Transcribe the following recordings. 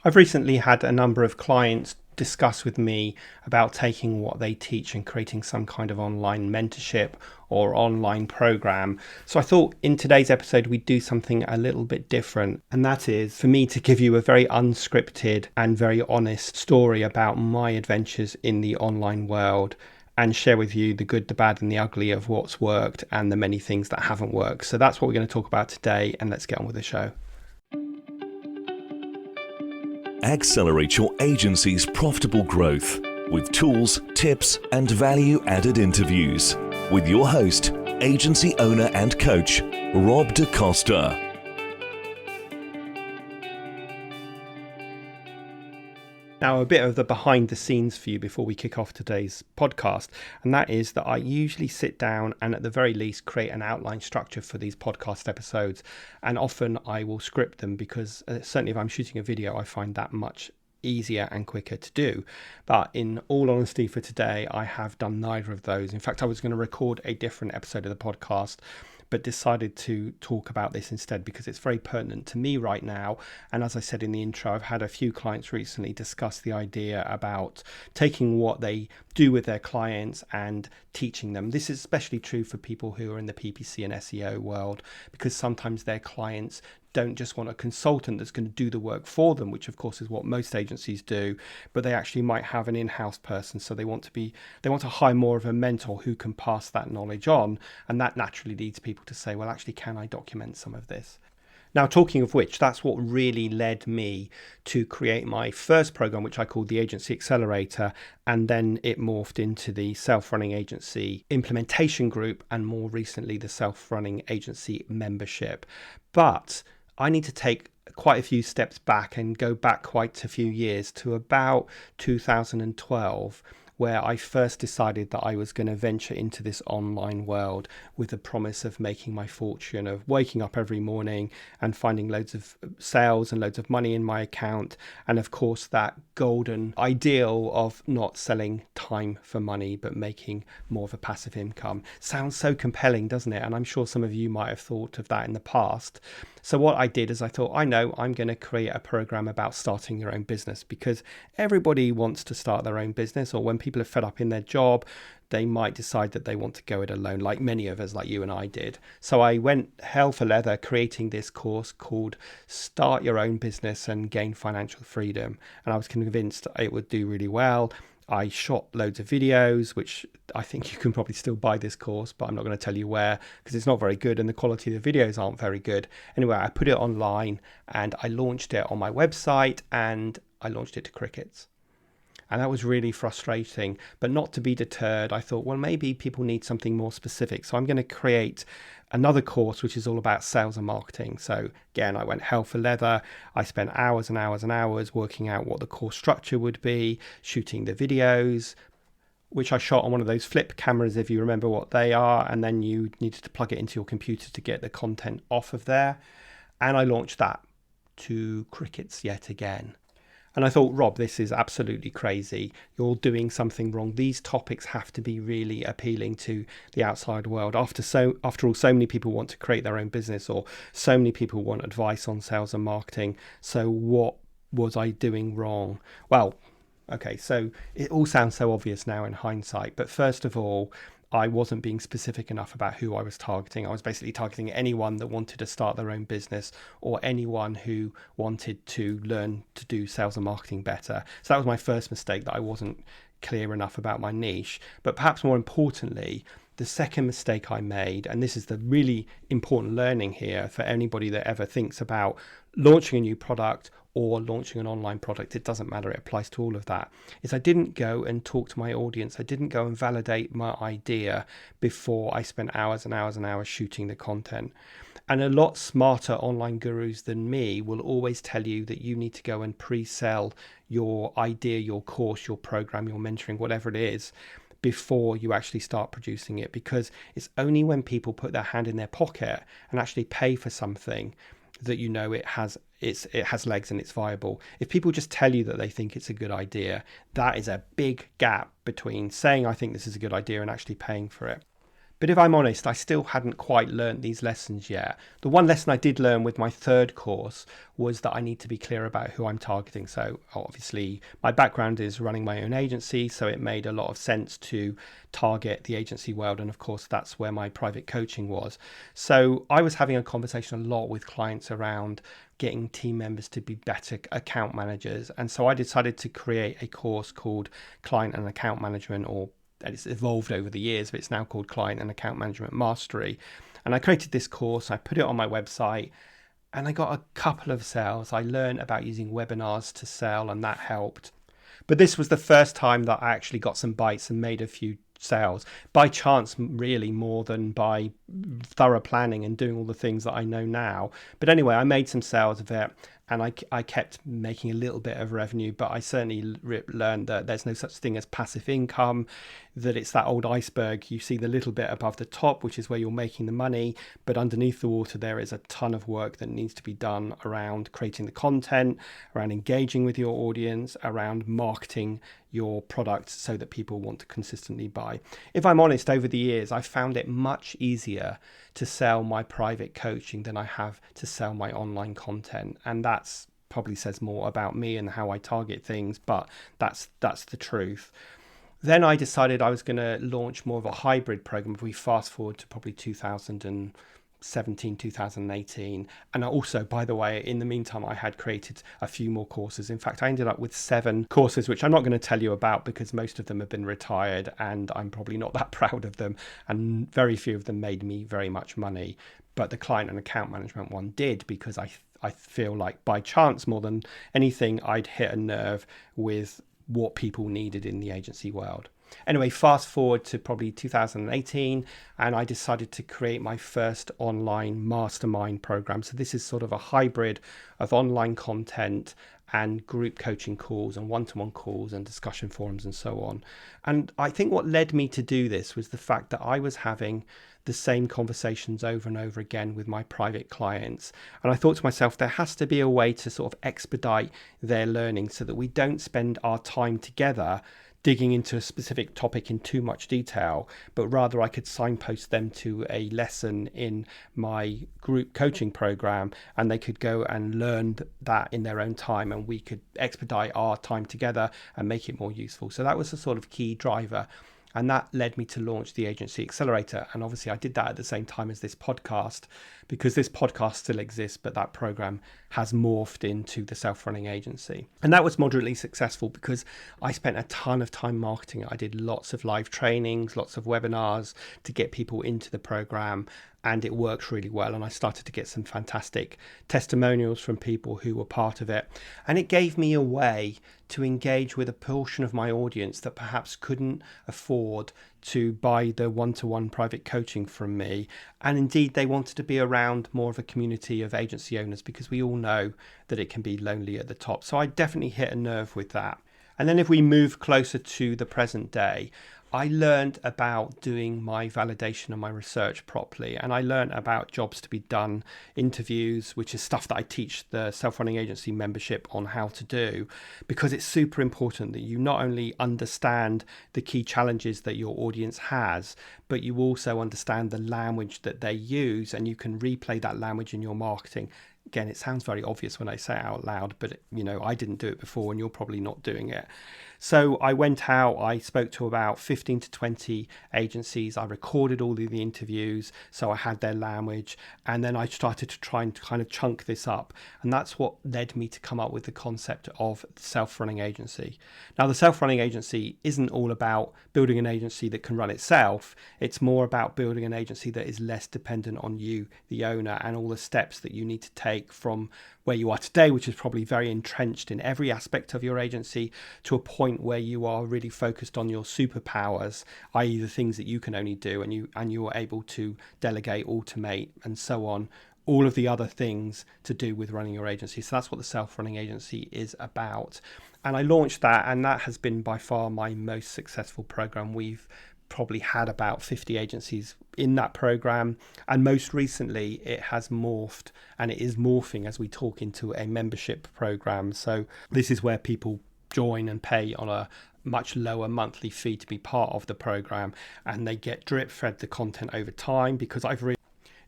I've recently had a number of clients discuss with me about taking what they teach and creating some kind of online mentorship or online program. So I thought in today's episode we'd do something a little bit different, and that is for me to give you a very unscripted and very honest story about my adventures in the online world and share with you the good, the bad and the ugly of what's worked and the many things that haven't worked. So that's what we're going to talk about today, and let's get on with the show. Accelerate your agency's profitable growth with tools, tips, and value-added interviews with your host, agency owner and coach, Rob DaCosta. Now, a bit of the behind the scenes for you before we kick off today's podcast, and that is that I usually sit down and at the very least create an outline structure for these podcast episodes, and often I will script them because certainly if I'm shooting a video, I find that much easier and quicker to do. But in all honesty, for today, I have done neither of those. In fact, I was going to record a different episode of the podcast, but decided to talk about this instead because it's very pertinent to me right now. And as I said in the intro, I've had a few clients recently discuss the idea about taking what they do with their clients and teaching them. This is especially true for people who are in the PPC and SEO world, because sometimes their clients don't just want a consultant that's going to do the work for them, which of course is what most agencies do, but they actually might have an in-house person. So they want to hire more of a mentor who can pass that knowledge on. And that naturally leads people to say, well, actually, can I document some of this? Now, talking of which, that's what really led me to create my first program, which I called the Agency Accelerator, and then it morphed into the Self-Running Agency Implementation Group, and more recently, the Self-Running Agency Membership. But I need to take quite a few steps back and go back quite a few years to about 2012, where I first decided that I was going to venture into this online world with the promise of making my fortune, of waking up every morning and finding loads of sales and loads of money in my account. And of course, that golden ideal of not selling time for money, but making more of a passive income. Sounds so compelling, doesn't it? And I'm sure some of you might have thought of that in the past. So what I did is I thought, I know I'm going to create a program about starting your own business, because everybody wants to start their own business, or when people are fed up in their job, they might decide that they want to go it alone, like many of us, like you and I did. So I went hell for leather creating this course called Start Your Own Business and Gain Financial Freedom. And I was convinced it would do really well. I shot loads of videos, which I think you can probably still buy this course, but I'm not going to tell you where because it's not very good and the quality of the videos aren't very good. Anyway, I put it online and I launched it on my website and I launched it to crickets. And that was really frustrating, but not to be deterred. I thought, well, maybe people need something more specific. So I'm going to create another course, which is all about sales and marketing. So again, I went hell for leather. I spent hours and hours and hours working out what the course structure would be, shooting the videos, which I shot on one of those flip cameras, if you remember what they are. And then you needed to plug it into your computer to get the content off of there. And I launched that to crickets yet again. And I thought, Rob, this is absolutely crazy. You're doing something wrong. These topics have to be really appealing to the outside world. After all, so many people want to create their own business, or so many people want advice on sales and marketing. So what was I doing wrong? Well, okay, so it all sounds so obvious now in hindsight. But first of all, I wasn't being specific enough about who I was targeting. I was basically targeting anyone that wanted to start their own business, or anyone who wanted to learn to do sales and marketing better. So that was my first mistake, that I wasn't clear enough about my niche. But perhaps more importantly, the second mistake I made, and this is the really important learning here for anybody that ever thinks about launching a new product or launching an online product, it doesn't matter, it applies to all of that, is I didn't go and talk to my audience. I didn't go and validate my idea before I spent hours and hours and hours shooting the content. And a lot smarter online gurus than me will always tell you that you need to go and pre-sell your idea, your course, your program, your mentoring, whatever it is, before you actually start producing it, because it's only when people put their hand in their pocket and actually pay for something that you know it has legs and it's viable. If people just tell you that they think it's a good idea, that is a big gap between saying I think this is a good idea and actually paying for it. But if I'm honest, I still hadn't quite learned these lessons yet. The one lesson I did learn with my third course was that I need to be clear about who I'm targeting. So obviously my background is running my own agency, so it made a lot of sense to target the agency world. And of course, that's where my private coaching was. So I was having a conversation a lot with clients around getting team members to be better account managers. And so I decided to create a course called Client and Account Management, or it's evolved over the years, but it's now called Client and Account Management Mastery. And I created this course, I put it on my website, and I got a couple of sales. I learned about using webinars to sell, and that helped. But this was the first time that I actually got some bites and made a few sales by chance, really, more than by thorough planning and doing all the things that I know now. But anyway, I made some sales of it, and I kept making a little bit of revenue, but I certainly learned that there's no such thing as passive income, that it's that old iceberg. You see the little bit above the top, which is where you're making the money, but underneath the water there is a ton of work that needs to be done around creating the content, around engaging with your audience, around marketing your product so that people want to consistently buy. If I'm honest, over the years, I found it much easier to sell my private coaching than I have to sell my online content. And that's probably says more about me and how I target things, but that's the truth. Then I decided I was going to launch more of a hybrid program. If we fast forward to probably 2017, 2018. And also, by the way, in the meantime, I had created a few more courses. In fact, I ended up with 7 courses, which I'm not going to tell you about because most of them have been retired and I'm probably not that proud of them. And very few of them made me very much money. But the client and account management one did, because I feel like by chance more than anything, I'd hit a nerve with what people needed in the agency world. Anyway, fast forward to probably 2018, and I decided to create my first online mastermind program. So this is sort of a hybrid of online content and group coaching calls and one-to-one calls and discussion forums and so on. And I think what led me to do this was the fact that I was having the same conversations over and over again with my private clients. And I thought to myself, there has to be a way to sort of expedite their learning so that we don't spend our time together digging into a specific topic in too much detail, but rather I could signpost them to a lesson in my group coaching program and they could go and learn that in their own time, and we could expedite our time together and make it more useful. So that was the sort of key driver. And that led me to launch the Agency Accelerator. And obviously I did that at the same time as this podcast, because this podcast still exists, but that program has morphed into the Self-Running Agency. And that was moderately successful because I spent a ton of time marketing it. I did lots of live trainings, lots of webinars to get people into the program, and it worked really well. And I started to get some fantastic testimonials from people who were part of it. And it gave me a way to engage with a portion of my audience that perhaps couldn't afford to buy the one-to-one private coaching from me. And indeed, they wanted to be around more of a community of agency owners, because we all know that it can be lonely at the top. So I definitely hit a nerve with that. And then if we move closer to the present day, I learned about doing my validation and my research properly. And I learned about jobs to be done, interviews, which is stuff that I teach the Self-Running Agency membership on how to do, because it's super important that you not only understand the key challenges that your audience has, but you also understand the language that they use, and you can replay that language in your marketing. Again, it sounds very obvious when I say it out loud, but I didn't do it before, and you're probably not doing it. So I went out, I spoke to about 15 to 20 agencies. I recorded all of the interviews, so I had their language. And then I started to try and kind of chunk this up. And that's what led me to come up with the concept of the Self-Running Agency. Now, the Self-Running Agency isn't all about building an agency that can run itself. It's more about building an agency that is less dependent on you, the owner, and all the steps that you need to take from where you are today, which is probably very entrenched in every aspect of your agency, to a point where you are really focused on your superpowers, i.e. the things that you can only do, and you are able to delegate, automate, and so on, all of the other things to do with running your agency. So that's what the Self-Running Agency is about. And I launched that, and that has been by far my most successful program. We've probably had about 50 agencies in that program, and most recently it has morphed, and it is morphing as we talk, into a membership program. So this is where people join and pay on a much lower monthly fee to be part of the program, and they get drip fed the content over time, because I've realized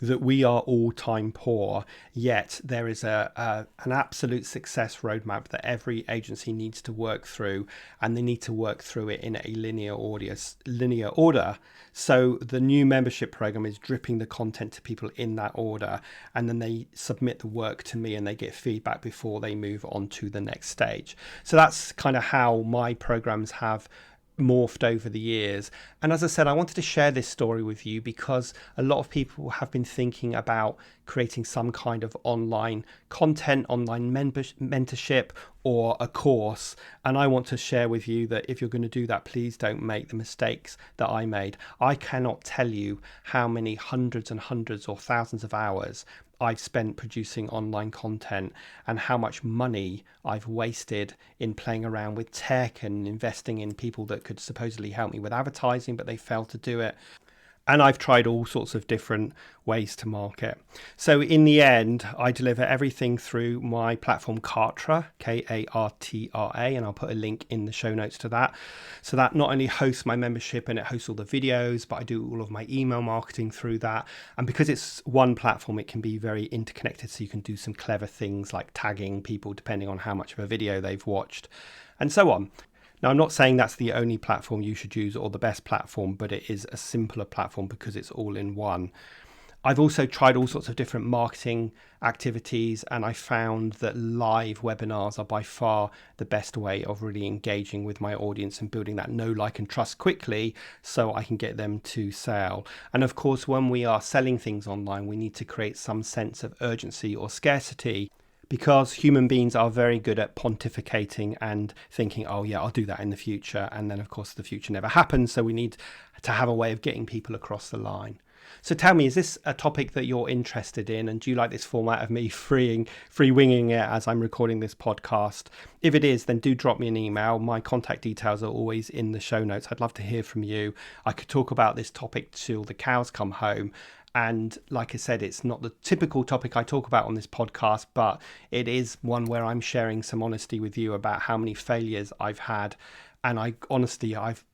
that we are all time poor, yet there is an absolute success roadmap that every agency needs to work through, and they need to work through it in a linear order. So the new membership program is dripping the content to people in that order, and then they submit the work to me and they get feedback before they move on to the next stage. So that's kind of how my programs have morphed over the years. And as I said, I wanted to share this story with you because a lot of people have been thinking about creating some kind of online content, online mentorship, or a course. And I want to share with you that if you're going to do that, please don't make the mistakes that I made. I cannot tell you how many hundreds and hundreds or thousands of hours I've spent producing online content, and how much money I've wasted in playing around with tech and investing in people that could supposedly help me with advertising, but they failed to do it. And I've tried all sorts of different ways to market. So in the end, I deliver everything through my platform Kartra, Kartra, and I'll put a link in the show notes to that. So that not only hosts my membership and it hosts all the videos, but I do all of my email marketing through that. And because it's one platform, it can be very interconnected. So you can do some clever things like tagging people depending on how much of a video they've watched, and so on. Now, I'm not saying that's the only platform you should use or the best platform, but it is a simpler platform because it's all in one. I've also tried all sorts of different marketing activities, and I found that live webinars are by far the best way of really engaging with my audience and building that know, like, and trust quickly so I can get them to sale. And of course, when we are selling things online, we need to create some sense of urgency or scarcity, because human beings are very good at pontificating and thinking, oh yeah, I'll do that in the future. And then of course the future never happens. So we need to have a way of getting people across the line. So tell me, is this a topic that you're interested in? And do you like this format of me free winging it as I'm recording this podcast? If it is, then do drop me an email. My contact details are always in the show notes. I'd love to hear from you. I could talk about this topic till the cows come home. And like I said, it's not the typical topic I talk about on this podcast, but it is one where I'm sharing some honesty with you about how many failures I've had. And I'm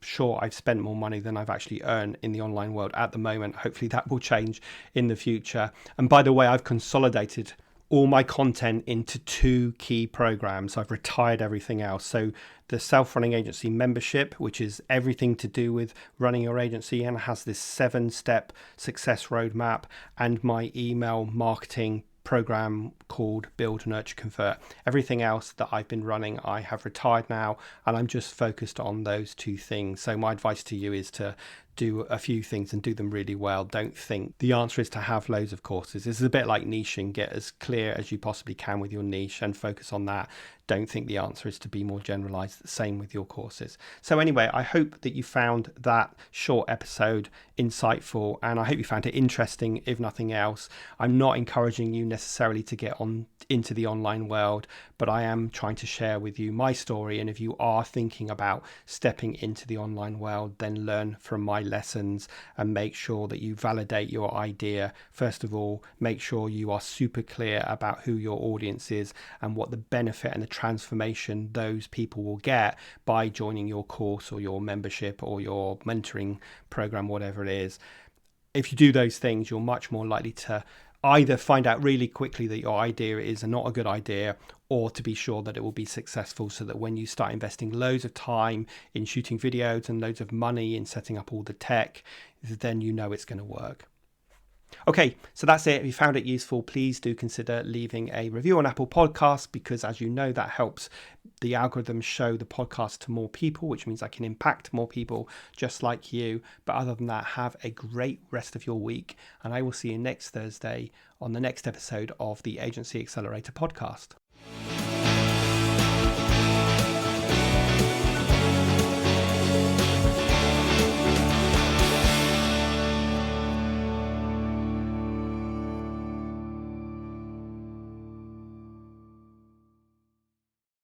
sure I've spent more money than I've actually earned in the online world at the moment. Hopefully that will change in the future. And by the way, I've consolidated all my content into 2 key programs. I've retired everything else. So the self-running agency membership, which is everything to do with running your agency and has this 7-step success roadmap, and my email marketing program called Build, Nurture, Convert. Everything else that I've been running, I have retired now, and I'm just focused on those 2 things. So my advice to you is to do a few things and do them really well. Don't think the answer is to have loads of courses. This is a bit like niching. Get as clear as you possibly can with your niche and focus on that. Don't think the answer is to be more generalized. The same with your courses. So anyway, I hope that you found that short episode insightful, and I hope you found it interesting, if nothing else. I'm not encouraging you necessarily to get on into the online world, but I am trying to share with you my story. And if you are thinking about stepping into the online world, then learn from my lessons and make sure that you validate your idea. First of all, make sure you are super clear about who your audience is and what the benefit and the transformation those people will get by joining your course or your membership or your mentoring program, whatever it is. If you do those things, you're much more likely to either find out really quickly that your idea is not a good idea, or to be sure that it will be successful, so that when you start investing loads of time in shooting videos and loads of money in setting up all the tech, then you know it's going to work. Okay, so that's it. If you found it useful, please do consider leaving a review on Apple Podcasts, because as you know, that helps the algorithm show the podcast to more people, which means I can impact more people just like you. But other than that, have a great rest of your week, and I will see you next Thursday on the next episode of the Agency Accelerator podcast.